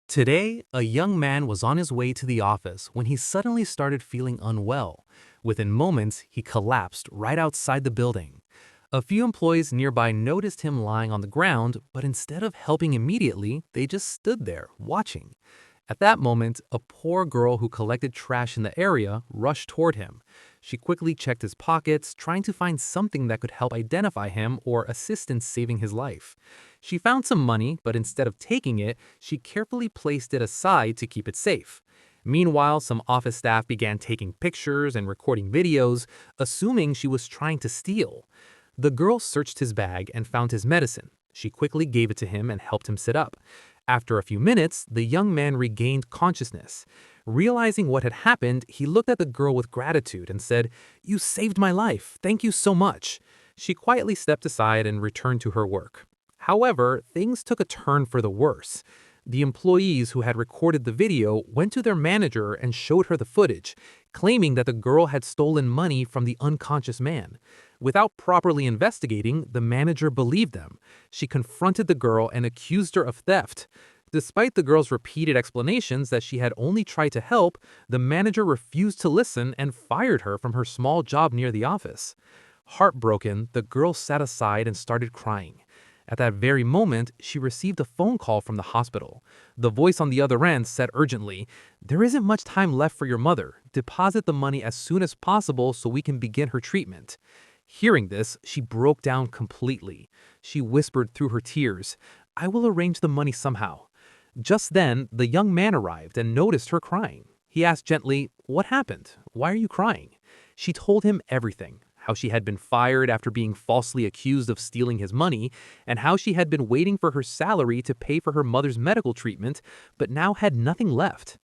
Today, a young man was on his way to the office when he suddenly started feeling unwell. Within moments, he collapsed right outside the building. A few employees nearby noticed him lying on the ground, but instead of helping immediately, they just stood there, watching. At that moment, a poor girl who collected trash in the area rushed toward him. She quickly checked his pockets, trying to find something that could help identify him or assist in saving his life. She found some money, but instead of taking it, she carefully placed it aside to keep it safe. Meanwhile, some office staff began taking pictures and recording videos, assuming she was trying to steal. The girl searched his bag and found his medicine. She quickly gave it to him and helped him sit up. After a few minutes, the young man regained consciousness. Realizing what had happened, he looked at the girl with gratitude and said, "You saved my life. Thank you so much." She quietly stepped aside and returned to her work. However, things took a turn for the worse. The employees who had recorded the video went to their manager and showed her the footage, claiming that the girl had stolen money from the unconscious man. Without properly investigating, the manager believed them. She confronted the girl and accused her of theft. Despite the girl's repeated explanations that she had only tried to help, the manager refused to listen and fired her from her small job near the office. Heartbroken, the girl sat aside and started crying. At that very moment, she received a phone call from the hospital. The voice on the other end said urgently, "There isn't much time left for your mother. Deposit the money as soon as possible so we can begin her treatment." Hearing this, she broke down completely. She whispered through her tears, "I will arrange the money somehow." Just then, the young man arrived and noticed her crying. He asked gently, "What happened? Why are you crying?" She told him everything: how she had been fired after being falsely accused of stealing his money, and how she had been waiting for her salary to pay for her mother's medical treatment, but now had nothing left.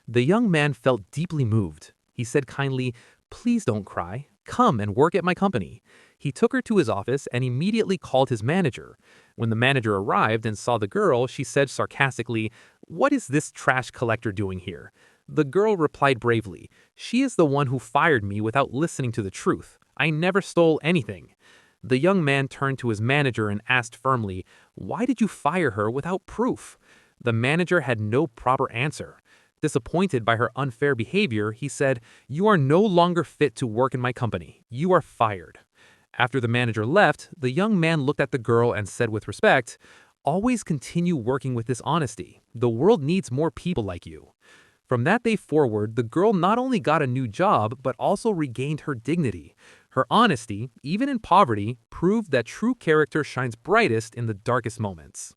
The young man felt deeply moved. He said kindly, "Please don't cry. Come and work at my company." He took her to his office and immediately called his manager. When the manager arrived and saw the girl, she said sarcastically, "What is this trash collector doing here?" The girl replied bravely, "She is the one who fired me without listening to the truth. I never stole anything." The young man turned to his manager and asked firmly, "Why did you fire her without proof?" The manager had no proper answer. Disappointed by her unfair behavior, he said, "You are no longer fit to work in my company. You are fired." After the manager left, the young man looked at the girl and said with respect, "Always continue working with this honesty. The world needs more people like you." From that day forward, the girl not only got a new job, but also regained her dignity. Her honesty, even in poverty, proved that true character shines brightest in the darkest moments.